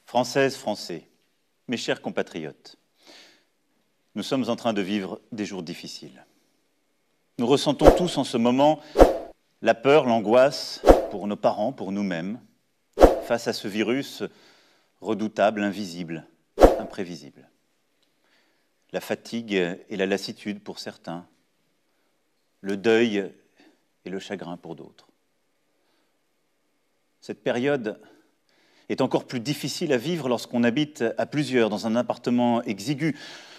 Françaises, Français, mes chers compatriotes, nous sommes en train de vivre des jours difficiles. Nous ressentons tous en ce moment la peur, l'angoisse pour nos parents, pour nous-mêmes, face à ce virus redoutable, invisible, imprévisible. La fatigue et la lassitude pour certains, le deuil et le chagrin pour d'autres. Cette période est encore plus difficile à vivre lorsqu'on habite à plusieurs dans un appartement exigu,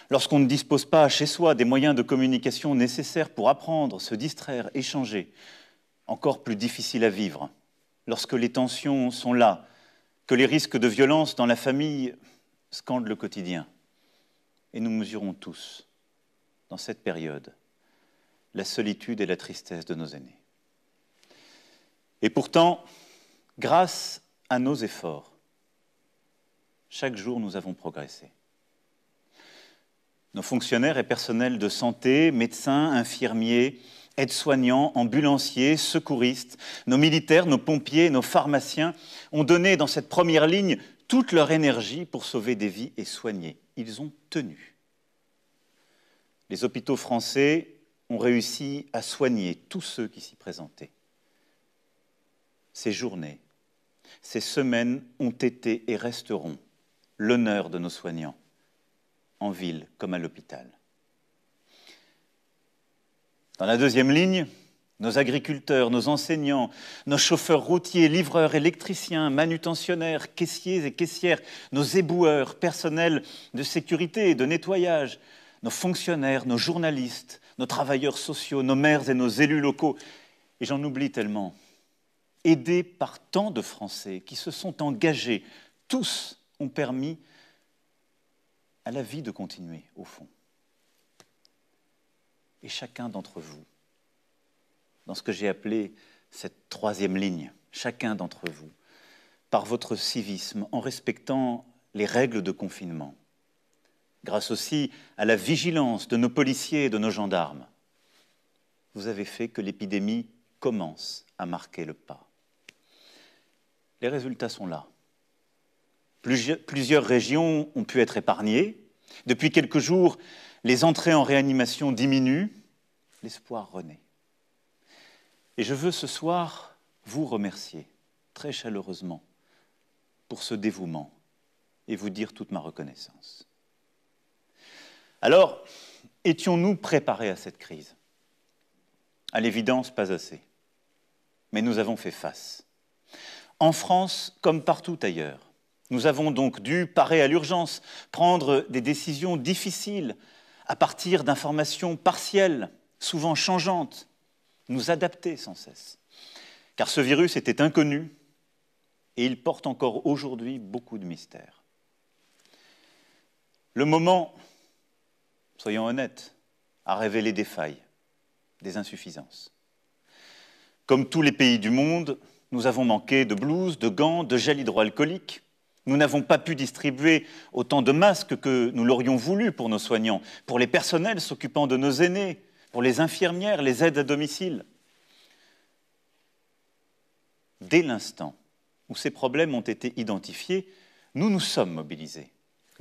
lorsqu'on ne dispose pas chez soi des moyens de communication nécessaires pour apprendre, se distraire, échanger. Encore plus difficile à vivre lorsque les tensions sont là, que les risques de violence dans la famille scandent le quotidien. Et nous mesurons tous, dans cette période, la solitude et la tristesse de nos aînés. Et pourtant, grâce à nos efforts, chaque jour nous avons progressé. Nos fonctionnaires et personnels de santé, médecins, infirmiers, aides-soignants, ambulanciers, secouristes, nos militaires, nos pompiers, nos pharmaciens ont donné dans cette première ligne toute leur énergie pour sauver des vies et soigner. Ils ont tenu. Les hôpitaux français ont réussi à soigner tous ceux qui s'y présentaient. Ces journées, ces semaines ont été et resteront l'honneur de nos soignants, en ville comme à l'hôpital. Dans la deuxième ligne, nos agriculteurs, nos enseignants, nos chauffeurs routiers, livreurs, électriciens, manutentionnaires, caissiers et caissières, nos éboueurs, personnels de sécurité et de nettoyage, nos fonctionnaires, nos journalistes, nos travailleurs sociaux, nos maires et nos élus locaux, et j'en oublie tellement, aidés par tant de Français qui se sont engagés, tous ont permis à la vie de continuer, au fond. Et chacun d'entre vous, dans ce que j'ai appelé cette troisième ligne, chacun d'entre vous, par votre civisme, en respectant les règles de confinement, grâce aussi à la vigilance de nos policiers et de nos gendarmes, vous avez fait que l'épidémie commence à marquer le pas. Les résultats sont là. Plusieurs régions ont pu être épargnées. Depuis quelques jours, les entrées en réanimation diminuent. L'espoir renaît. Et je veux ce soir vous remercier très chaleureusement pour ce dévouement et vous dire toute ma reconnaissance. Alors, étions-nous préparés à cette crise? À l'évidence, pas assez. Mais nous avons fait face. En France, comme partout ailleurs, nous avons donc dû parer à l'urgence, prendre des décisions difficiles à partir d'informations partielles, souvent changeantes, nous adapter sans cesse. Car ce virus était inconnu et il porte encore aujourd'hui beaucoup de mystères. Le moment, soyons honnêtes, a révélé des failles, des insuffisances. Comme tous les pays du monde, nous avons manqué de blouses, de gants, de gel hydroalcoolique. Nous n'avons pas pu distribuer autant de masques que nous l'aurions voulu pour nos soignants, pour les personnels s'occupant de nos aînés, pour les infirmières, les aides à domicile. Dès l'instant où ces problèmes ont été identifiés, nous nous sommes mobilisés.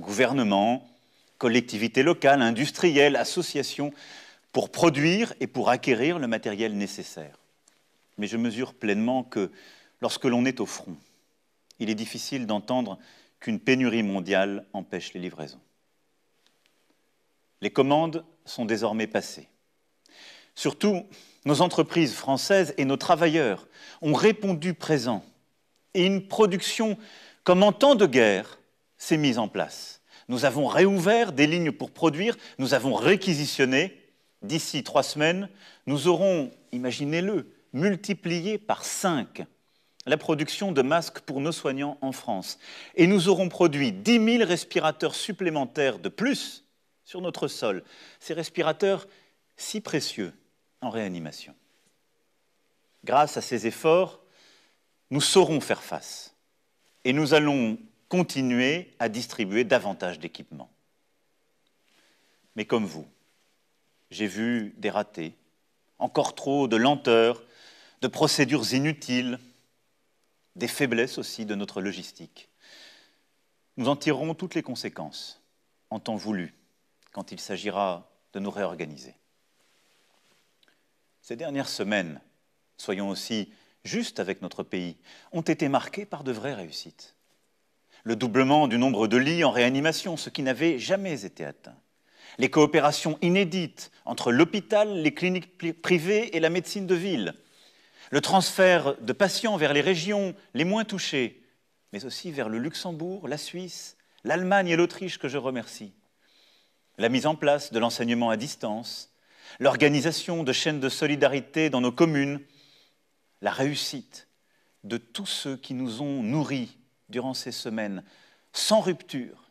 Gouvernement, collectivités locales, industriels, associations, pour produire et pour acquérir le matériel nécessaire. Mais je mesure pleinement que lorsque l'on est au front, il est difficile d'entendre qu'une pénurie mondiale empêche les livraisons. Les commandes sont désormais passées. Surtout, nos entreprises françaises et nos travailleurs ont répondu présents et une production comme en temps de guerre s'est mise en place. Nous avons réouvert des lignes pour produire, nous avons réquisitionné. D'ici 3 semaines, nous aurons, imaginez-le, multiplié par 5 la production de masques pour nos soignants en France. Et nous aurons produit 10 000 respirateurs supplémentaires de plus sur notre sol. Ces respirateurs si précieux en réanimation. Grâce à ces efforts, nous saurons faire face. Et nous allons continuer à distribuer davantage d'équipements. Mais comme vous, j'ai vu des ratés, encore trop de lenteur, de procédures inutiles, des faiblesses aussi de notre logistique. nous en tirerons toutes les conséquences, en temps voulu, quand il s'agira de nous réorganiser. Ces dernières semaines, soyons aussi justes avec notre pays, ont été marquées par de vraies réussites. Le doublement du nombre de lits en réanimation, ce qui n'avait jamais été atteint. Les coopérations inédites entre l'hôpital, les cliniques privées et la médecine de ville. Le transfert de patients vers les régions les moins touchées, mais aussi vers le Luxembourg, la Suisse, l'Allemagne et l'Autriche que je remercie. La mise en place de l'enseignement à distance, l'organisation de chaînes de solidarité dans nos communes, la réussite de tous ceux qui nous ont nourris durant ces semaines, sans rupture,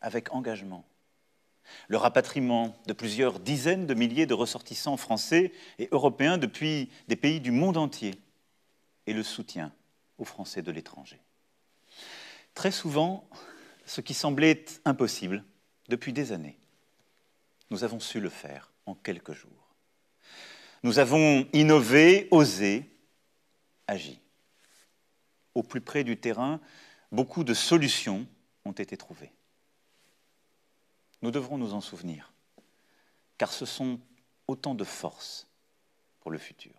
avec engagement. Le rapatriement de plusieurs dizaines de milliers de ressortissants français et européens depuis des pays du monde entier et le soutien aux Français de l'étranger. Très souvent, ce qui semblait impossible depuis des années, nous avons su le faire en quelques jours. Nous avons innové, osé, agi. Au plus près du terrain, beaucoup de solutions ont été trouvées. Nous devrons nous en souvenir, car ce sont autant de forces pour le futur.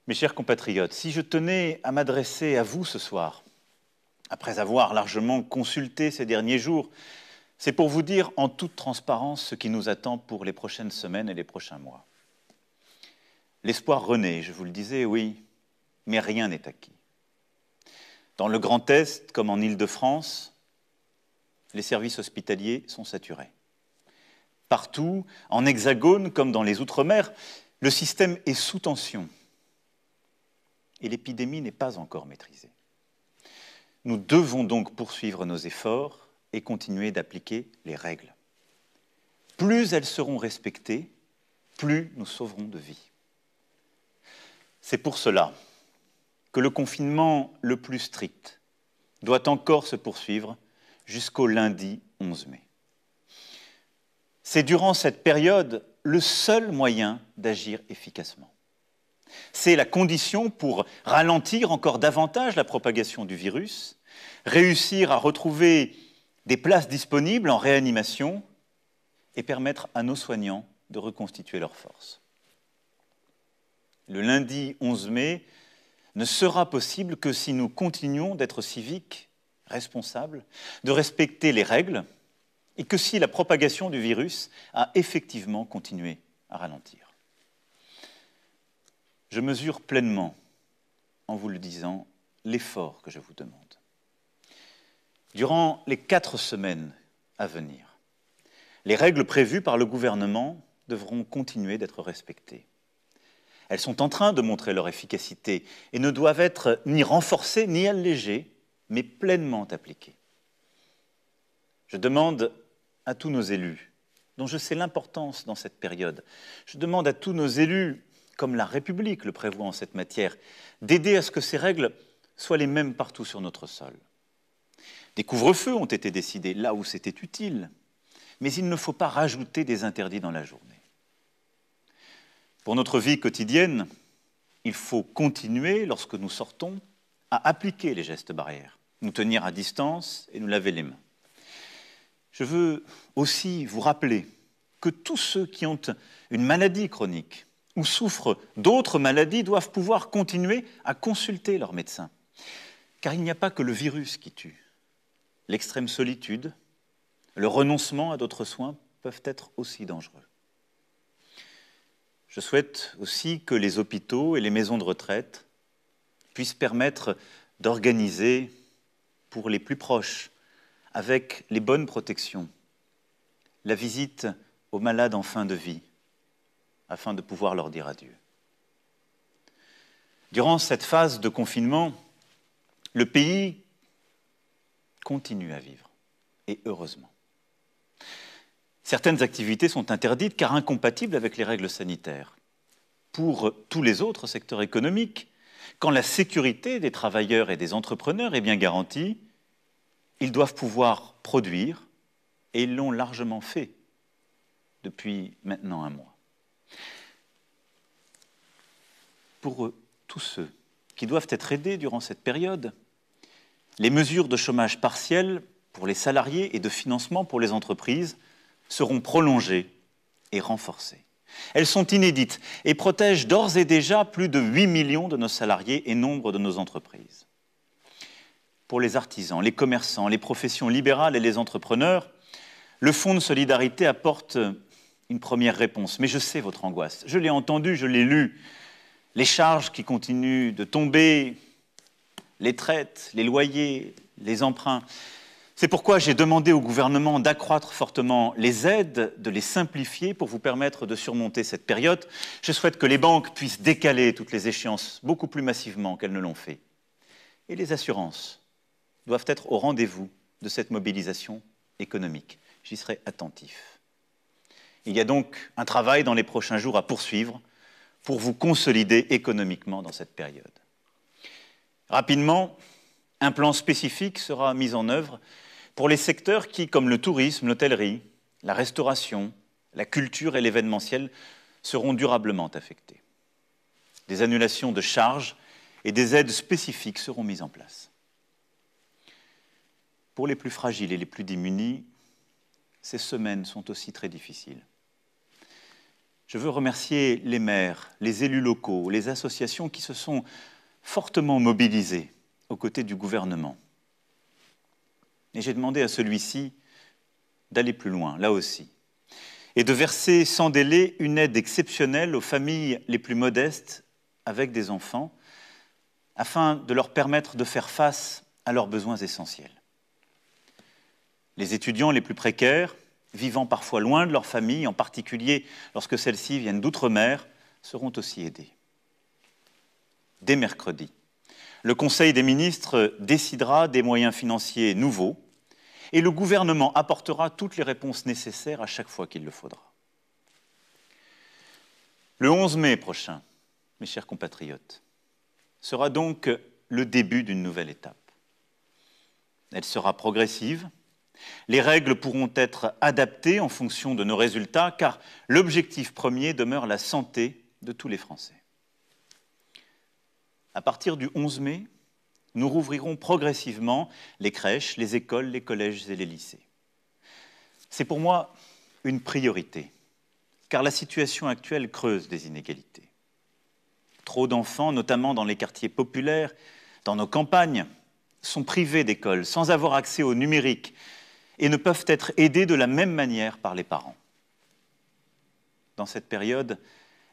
Mes chers compatriotes, si je tenais à m'adresser à vous ce soir, après avoir largement consulté ces derniers jours, c'est pour vous dire en toute transparence ce qui nous attend pour les prochaines semaines et les prochains mois. L'espoir renaît, je vous le disais, oui, mais rien n'est acquis. Dans le Grand Est, comme en Île-de-France, les services hospitaliers sont saturés. Partout, en Hexagone comme dans les Outre-mer, le système est sous tension et l'épidémie n'est pas encore maîtrisée. Nous devons donc poursuivre nos efforts et continuer d'appliquer les règles. Plus elles seront respectées, plus nous sauverons de vies. C'est pour cela que le confinement le plus strict doit encore se poursuivre jusqu'au lundi 11 mai. C'est durant cette période le seul moyen d'agir efficacement. C'est la condition pour ralentir encore davantage la propagation du virus, réussir à retrouver des places disponibles en réanimation et permettre à nos soignants de reconstituer leurs forces. Le lundi 11 mai ne sera possible que si nous continuons d'être civiques, responsables, de respecter les règles et que si la propagation du virus a effectivement continué à ralentir. Je mesure pleinement, en vous le disant, l'effort que je vous demande. Durant les 4 semaines à venir, les règles prévues par le gouvernement devront continuer d'être respectées. Elles sont en train de montrer leur efficacité et ne doivent être ni renforcées ni allégées, mais pleinement appliquées. Je demande à tous nos élus, dont je sais l'importance dans cette période, je demande à tous nos élus, comme la République le prévoit en cette matière, d'aider à ce que ces règles soient les mêmes partout sur notre sol. Des couvre-feux ont été décidés là où c'était utile, mais il ne faut pas rajouter des interdits dans la journée. Pour notre vie quotidienne, il faut continuer, lorsque nous sortons, à appliquer les gestes barrières, nous tenir à distance et nous laver les mains. Je veux aussi vous rappeler que tous ceux qui ont une maladie chronique ou souffrent d'autres maladies doivent pouvoir continuer à consulter leur médecin. Car il n'y a pas que le virus qui tue. L'extrême solitude, le renoncement à d'autres soins peuvent être aussi dangereux. Je souhaite aussi que les hôpitaux et les maisons de retraite puissent permettre d'organiser pour les plus proches, avec les bonnes protections, la visite aux malades en fin de vie, afin de pouvoir leur dire adieu. Durant cette phase de confinement, le pays continue à vivre, et heureusement. Certaines activités sont interdites car incompatibles avec les règles sanitaires. Pour tous les autres secteurs économiques, quand la sécurité des travailleurs et des entrepreneurs est bien garantie, ils doivent pouvoir produire, et ils l'ont largement fait depuis maintenant un mois. Pour tous ceux qui doivent être aidés durant cette période, Les mesures de chômage partiel pour les salariés et de financement pour les entreprises seront prolongées et renforcées. Elles sont inédites et protègent d'ores et déjà plus de 8 millions de nos salariés et nombre de nos entreprises. Pour les artisans, les commerçants, les professions libérales et les entrepreneurs, le Fonds de solidarité apporte une première réponse. Mais je sais votre angoisse. Je l'ai entendu, je l'ai lu. Les charges qui continuent de tomber, les traites, les loyers, les emprunts. C'est pourquoi j'ai demandé au gouvernement d'accroître fortement les aides, de les simplifier pour vous permettre de surmonter cette période. Je souhaite que les banques puissent décaler toutes les échéances beaucoup plus massivement qu'elles ne l'ont fait. Et les assurances doivent être au rendez-vous de cette mobilisation économique. J'y serai attentif. Il y a donc un travail dans les prochains jours à poursuivre pour vous consolider économiquement dans cette période. Rapidement, un plan spécifique sera mis en œuvre pour les secteurs qui, comme le tourisme, l'hôtellerie, la restauration, la culture et l'événementiel, seront durablement affectés. Des annulations de charges et des aides spécifiques seront mises en place. Pour les plus fragiles et les plus démunis, ces semaines sont aussi très difficiles. Je veux remercier les maires, les élus locaux, les associations qui se sont fortement mobilisés aux côtés du gouvernement. Et j'ai demandé à celui-ci d'aller plus loin, là aussi, et de verser sans délai une aide exceptionnelle aux familles les plus modestes avec des enfants, afin de leur permettre de faire face à leurs besoins essentiels. Les étudiants les plus précaires, vivant parfois loin de leur famille, en particulier lorsque celles-ci viennent d'outre-mer, seront aussi aidés. Dès mercredi, le Conseil des ministres décidera des moyens financiers nouveaux et le gouvernement apportera toutes les réponses nécessaires à chaque fois qu'il le faudra. Le 11 mai prochain, mes chers compatriotes, sera donc le début d'une nouvelle étape. Elle sera progressive. Les règles pourront être adaptées en fonction de nos résultats, car l'objectif premier demeure la santé de tous les Français. À partir du 11 mai, nous rouvrirons progressivement les crèches, les écoles, les collèges et les lycées. C'est pour moi une priorité, car la situation actuelle creuse des inégalités. Trop d'enfants, notamment dans les quartiers populaires, dans nos campagnes, sont privés d'école, sans avoir accès au numérique, et ne peuvent être aidés de la même manière par les parents. Dans cette période,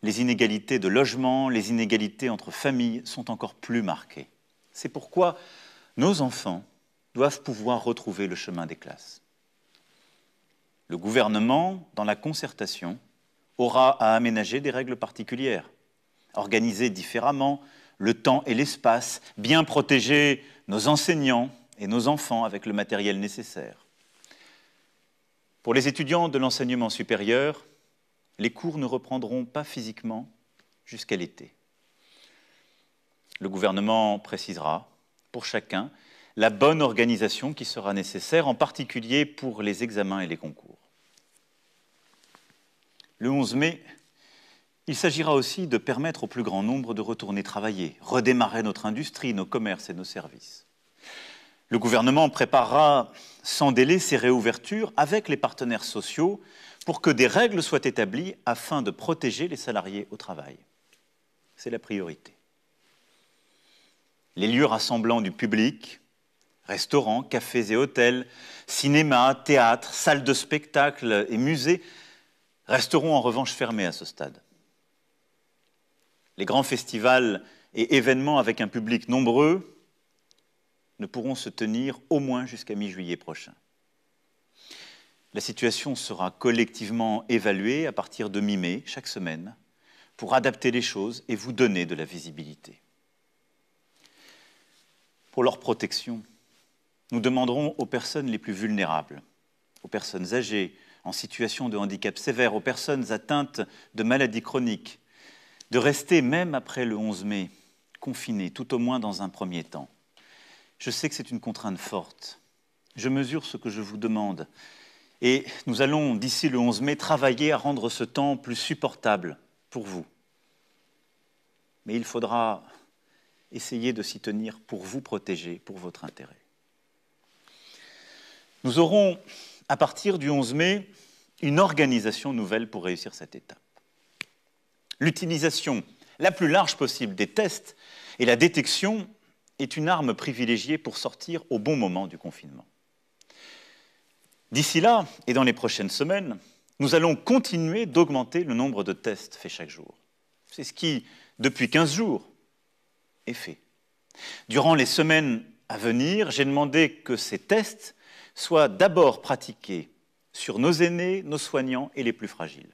les inégalités de logement, les inégalités entre familles sont encore plus marquées. C'est pourquoi nos enfants doivent pouvoir retrouver le chemin des classes. Le gouvernement, dans la concertation, aura à aménager des règles particulières, organiser différemment le temps et l'espace, bien protéger nos enseignants et nos enfants avec le matériel nécessaire. Pour les étudiants de l'enseignement supérieur, les cours ne reprendront pas physiquement jusqu'à l'été. Le gouvernement précisera, pour chacun, la bonne organisation qui sera nécessaire, en particulier pour les examens et les concours. Le 11 mai, il s'agira aussi de permettre au plus grand nombre de retourner travailler, redémarrer notre industrie, nos commerces et nos services. Le gouvernement préparera sans délai ces réouvertures avec les partenaires sociaux pour que des règles soient établies afin de protéger les salariés au travail. C'est la priorité. Les lieux rassemblant du public, restaurants, cafés et hôtels, cinémas, théâtres, salles de spectacle et musées resteront en revanche fermés à ce stade. Les grands festivals et événements avec un public nombreux ne pourront se tenir au moins jusqu'à mi-juillet prochain. La situation sera collectivement évaluée à partir de mi-mai, chaque semaine, pour adapter les choses et vous donner de la visibilité. Pour leur protection, nous demanderons aux personnes les plus vulnérables, aux personnes âgées, en situation de handicap sévère, aux personnes atteintes de maladies chroniques, de rester, même après le 11 mai, confinées, tout au moins dans un premier temps. Je sais que c'est une contrainte forte. Je mesure ce que je vous demande. Et nous allons, d'ici le 11 mai, travailler à rendre ce temps plus supportable pour vous. Mais il faudra essayer de s'y tenir pour vous protéger, pour votre intérêt. Nous aurons, à partir du 11 mai, une organisation nouvelle pour réussir cette étape. L'utilisation la plus large possible des tests et la détection est une arme privilégiée pour sortir au bon moment du confinement. D'ici là, et dans les prochaines semaines, nous allons continuer d'augmenter le nombre de tests faits chaque jour. C'est ce qui, depuis 15 jours, est fait. Durant les semaines à venir, j'ai demandé que ces tests soient d'abord pratiqués sur nos aînés, nos soignants et les plus fragiles.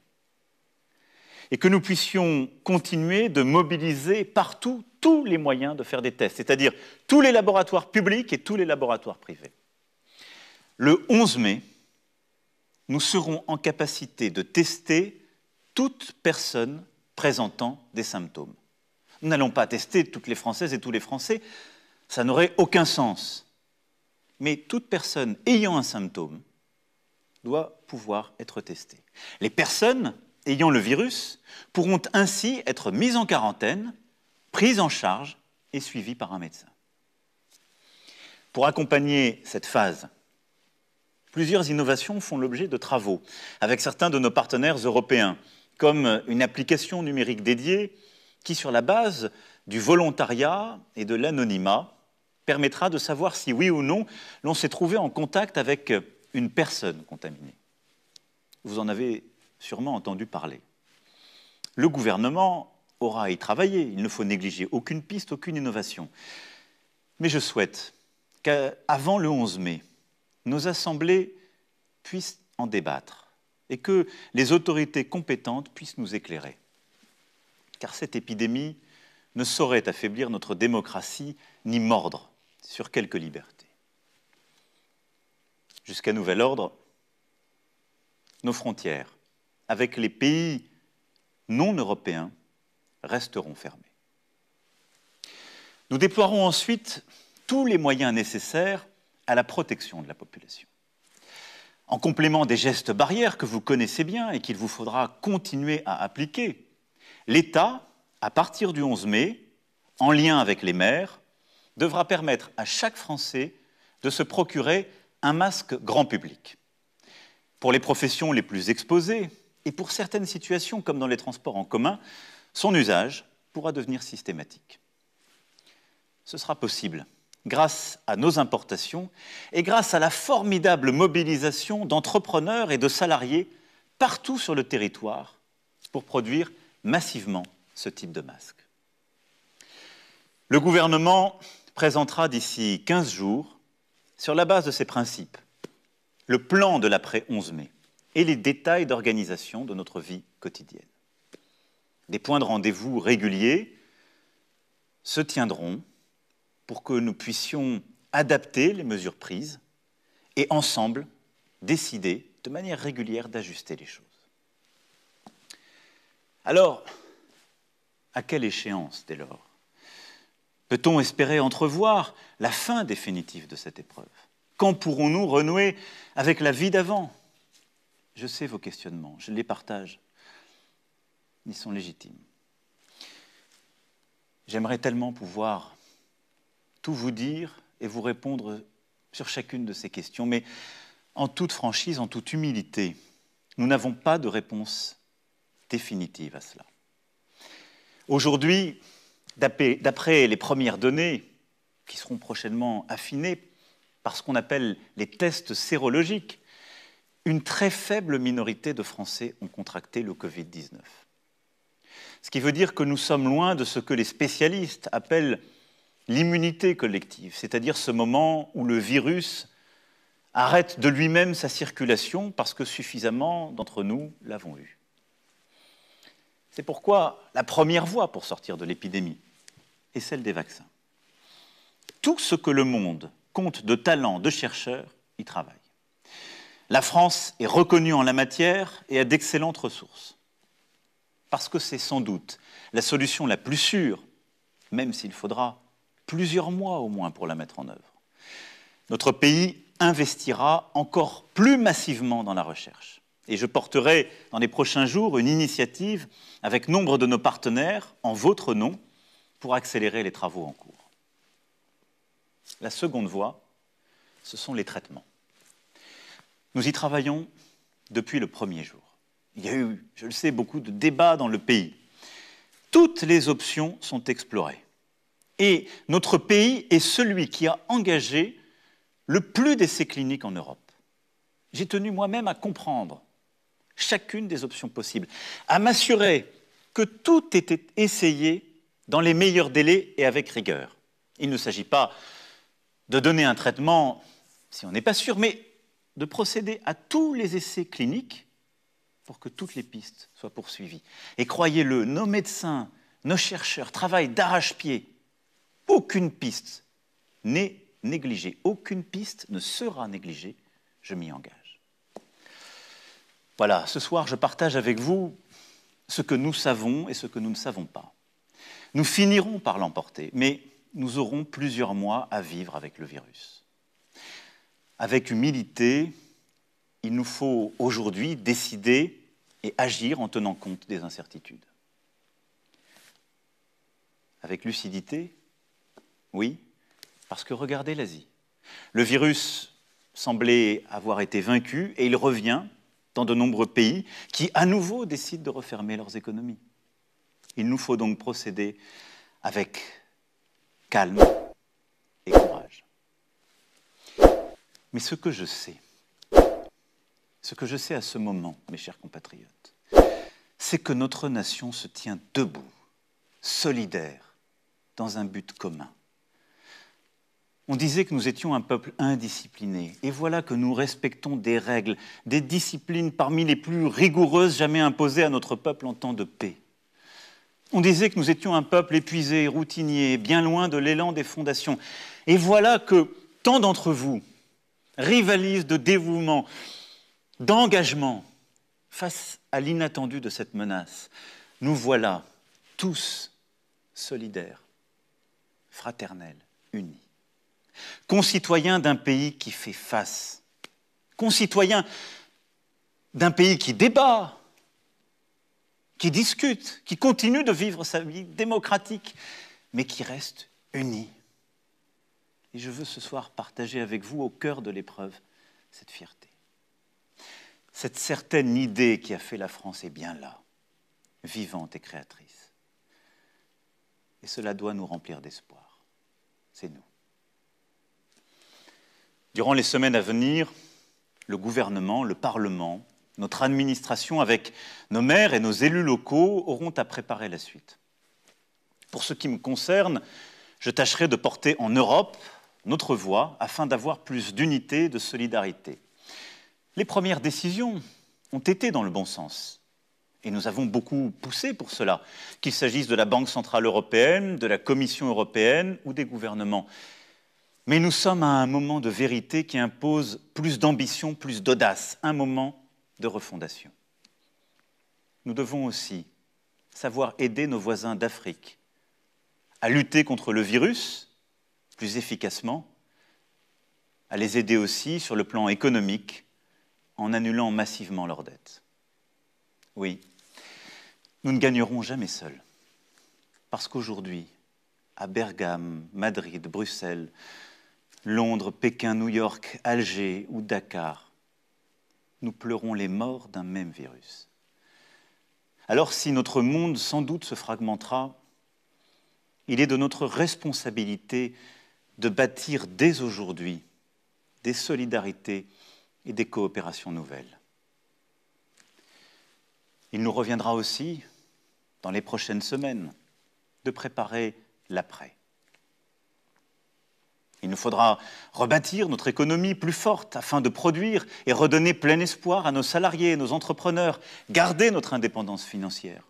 Et que nous puissions continuer de mobiliser partout tous les moyens de faire des tests, c'est-à-dire tous les laboratoires publics et tous les laboratoires privés. Le 11 mai, nous serons en capacité de tester toute personne présentant des symptômes. Nous n'allons pas tester toutes les Françaises et tous les Français, ça n'aurait aucun sens. Mais toute personne ayant un symptôme doit pouvoir être testée. Les personnes ayant le virus pourront ainsi être mises en quarantaine, prises en charge et suivies par un médecin. Pour accompagner cette phase, plusieurs innovations font l'objet de travaux avec certains de nos partenaires européens, comme une application numérique dédiée qui, sur la base du volontariat et de l'anonymat, permettra de savoir si oui ou non l'on s'est trouvé en contact avec une personne contaminée. Vous en avez sûrement entendu parler. Le gouvernement aura à y travailler, il ne faut négliger aucune piste, aucune innovation. Mais je souhaite qu'avant le 11 mai, nos assemblées puissent en débattre et que les autorités compétentes puissent nous éclairer. Car cette épidémie ne saurait affaiblir notre démocratie ni mordre sur quelques libertés. Jusqu'à nouvel ordre, nos frontières avec les pays non européens resteront fermées. Nous déploierons ensuite tous les moyens nécessaires à la protection de la population. En complément des gestes barrières que vous connaissez bien et qu'il vous faudra continuer à appliquer, l'État, à partir du 11 mai, en lien avec les maires, devra permettre à chaque Français de se procurer un masque grand public. Pour les professions les plus exposées et pour certaines situations comme dans les transports en commun, son usage pourra devenir systématique. Ce sera possible grâce à nos importations et grâce à la formidable mobilisation d'entrepreneurs et de salariés partout sur le territoire pour produire massivement ce type de masque. Le gouvernement présentera d'ici 15 jours, sur la base de ces principes, le plan de l'après-11 mai et les détails d'organisation de notre vie quotidienne. Des points de rendez-vous réguliers se tiendront pour que nous puissions adapter les mesures prises et ensemble décider de manière régulière d'ajuster les choses. Alors, à quelle échéance dès lors peut-on espérer entrevoir la fin définitive de cette épreuve? Quand pourrons-nous renouer avec la vie d'avant? Je sais vos questionnements, je les partage. Ils sont légitimes. J'aimerais tellement pouvoir tout vous dire et vous répondre sur chacune de ces questions, mais en toute franchise, en toute humilité, nous n'avons pas de réponse définitive à cela. Aujourd'hui, d'après les premières données qui seront prochainement affinées par ce qu'on appelle les tests sérologiques, une très faible minorité de Français ont contracté le Covid-19. Ce qui veut dire que nous sommes loin de ce que les spécialistes appellent l'immunité collective, c'est-à-dire ce moment où le virus arrête de lui-même sa circulation parce que suffisamment d'entre nous l'avons eu. C'est pourquoi la première voie pour sortir de l'épidémie est celle des vaccins. Tout ce que le monde compte de talents, de chercheurs, y travaille. La France est reconnue en la matière et a d'excellentes ressources. Parce que c'est sans doute la solution la plus sûre, même s'il faudra plusieurs mois au moins pour la mettre en œuvre. Notre pays investira encore plus massivement dans la recherche. Et je porterai dans les prochains jours une initiative avec nombre de nos partenaires, en votre nom, pour accélérer les travaux en cours. La seconde voie, ce sont les traitements. Nous y travaillons depuis le premier jour. Il y a eu, je le sais, beaucoup de débats dans le pays. Toutes les options sont explorées. Et notre pays est celui qui a engagé le plus d'essais cliniques en Europe. J'ai tenu moi-même à comprendre chacune des options possibles, à m'assurer que tout était essayé dans les meilleurs délais et avec rigueur. Il ne s'agit pas de donner un traitement si on n'est pas sûr, mais de procéder à tous les essais cliniques pour que toutes les pistes soient poursuivies. Et croyez-le, nos médecins, nos chercheurs travaillent d'arrache-pied. Aucune piste n'est négligée, aucune piste ne sera négligée, je m'y engage. Voilà, ce soir, je partage avec vous ce que nous savons et ce que nous ne savons pas. Nous finirons par l'emporter, mais nous aurons plusieurs mois à vivre avec le virus. Avec humilité, il nous faut aujourd'hui décider et agir en tenant compte des incertitudes. Avec lucidité, oui, parce que regardez l'Asie. Le virus semblait avoir été vaincu et il revient dans de nombreux pays qui, à nouveau, décident de refermer leurs économies. Il nous faut donc procéder avec calme et courage. Mais ce que je sais à ce moment, mes chers compatriotes, c'est que notre nation se tient debout, solidaire, dans un but commun. On disait que nous étions un peuple indiscipliné, et voilà que nous respectons des règles, des disciplines parmi les plus rigoureuses jamais imposées à notre peuple en temps de paix. On disait que nous étions un peuple épuisé, routinier, bien loin de l'élan des fondations. Et voilà que tant d'entre vous rivalisent de dévouement, d'engagement face à l'inattendu de cette menace. Nous voilà tous solidaires, fraternels, unis. Concitoyens d'un pays qui fait face, concitoyens d'un pays qui débat, qui discute, qui continue de vivre sa vie démocratique, mais qui reste unis. Et je veux ce soir partager avec vous, au cœur de l'épreuve, cette fierté. Cette certaine idée qui a fait la France est bien là, vivante et créatrice. Et cela doit nous remplir d'espoir. C'est nous. Durant les semaines à venir, le gouvernement, le Parlement, notre administration, avec nos maires et nos élus locaux, auront à préparer la suite. Pour ce qui me concerne, je tâcherai de porter en Europe notre voix afin d'avoir plus d'unité, de solidarité. Les premières décisions ont été dans le bon sens. Et nous avons beaucoup poussé pour cela, qu'il s'agisse de la Banque centrale européenne, de la Commission européenne ou des gouvernements. Mais nous sommes à un moment de vérité qui impose plus d'ambition, plus d'audace, un moment de refondation. Nous devons aussi savoir aider nos voisins d'Afrique à lutter contre le virus plus efficacement, à les aider aussi sur le plan économique en annulant massivement leurs dettes. Oui, nous ne gagnerons jamais seuls, parce qu'aujourd'hui, à Bergame, Madrid, Bruxelles, Londres, Pékin, New York, Alger ou Dakar, nous pleurons les morts d'un même virus. Alors si notre monde sans doute se fragmentera, il est de notre responsabilité de bâtir dès aujourd'hui des solidarités et des coopérations nouvelles. Il nous reviendra aussi, dans les prochaines semaines, de préparer l'après. Il nous faudra rebâtir notre économie plus forte afin de produire et redonner plein espoir à nos salariés, nos entrepreneurs, garder notre indépendance financière.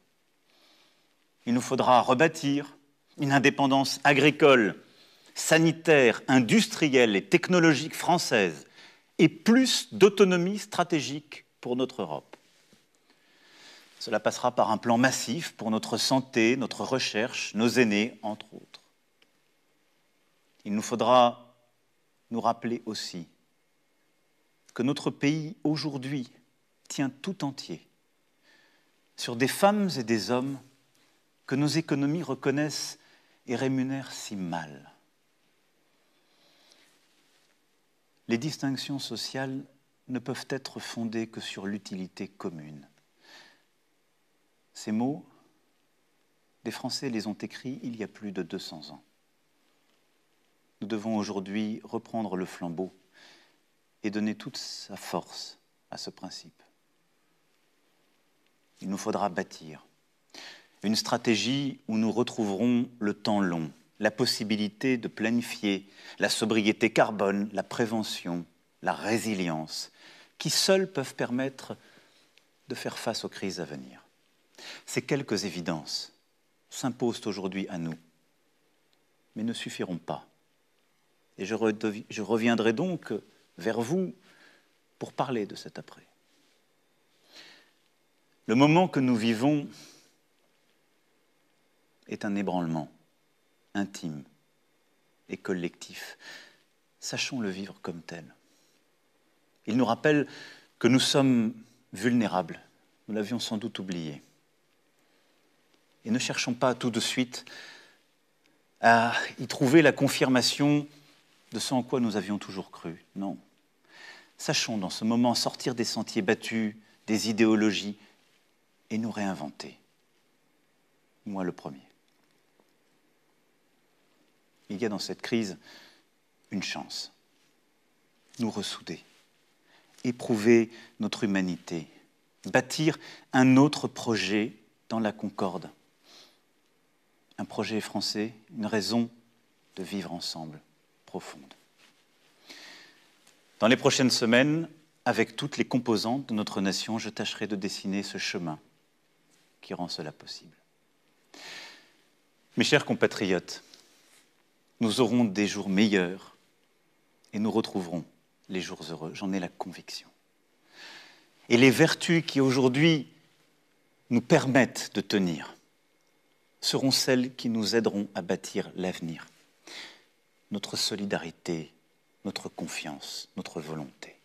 Il nous faudra rebâtir une indépendance agricole, sanitaire, industrielle et technologique française et plus d'autonomie stratégique pour notre Europe. Cela passera par un plan massif pour notre santé, notre recherche, nos aînés, entre autres. Il nous faudra nous rappeler aussi que notre pays, aujourd'hui, tient tout entier sur des femmes et des hommes que nos économies reconnaissent et rémunèrent si mal. Les distinctions sociales ne peuvent être fondés que sur l'utilité commune. Ces mots, des Français les ont écrits il y a plus de 200 ans. Nous devons aujourd'hui reprendre le flambeau et donner toute sa force à ce principe. Il nous faudra bâtir une stratégie où nous retrouverons le temps long, la possibilité de planifier la sobriété carbone, la prévention, la résilience, qui seuls peuvent permettre de faire face aux crises à venir. Ces quelques évidences s'imposent aujourd'hui à nous, mais ne suffiront pas. Et je reviendrai donc vers vous pour parler de cet après. Le moment que nous vivons est un ébranlement intime et collectif. Sachons le vivre comme tel. Il nous rappelle que nous sommes vulnérables. Nous l'avions sans doute oublié. Et ne cherchons pas tout de suite à y trouver la confirmation de ce en quoi nous avions toujours cru. Non. Sachons dans ce moment sortir des sentiers battus, des idéologies, et nous réinventer. Moi le premier. Il y a dans cette crise une chance. Nous ressouder, éprouver notre humanité, bâtir un autre projet dans la concorde. Un projet français, une raison de vivre ensemble, profonde. Dans les prochaines semaines, avec toutes les composantes de notre nation, je tâcherai de dessiner ce chemin qui rend cela possible. Mes chers compatriotes, nous aurons des jours meilleurs et nous retrouverons les jours heureux, j'en ai la conviction. Et les vertus qui aujourd'hui nous permettent de tenir seront celles qui nous aideront à bâtir l'avenir. Notre solidarité, notre confiance, notre volonté.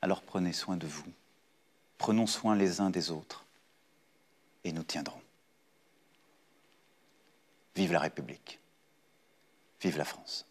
Alors prenez soin de vous, prenons soin les uns des autres et nous tiendrons. Vive la République, vive la France.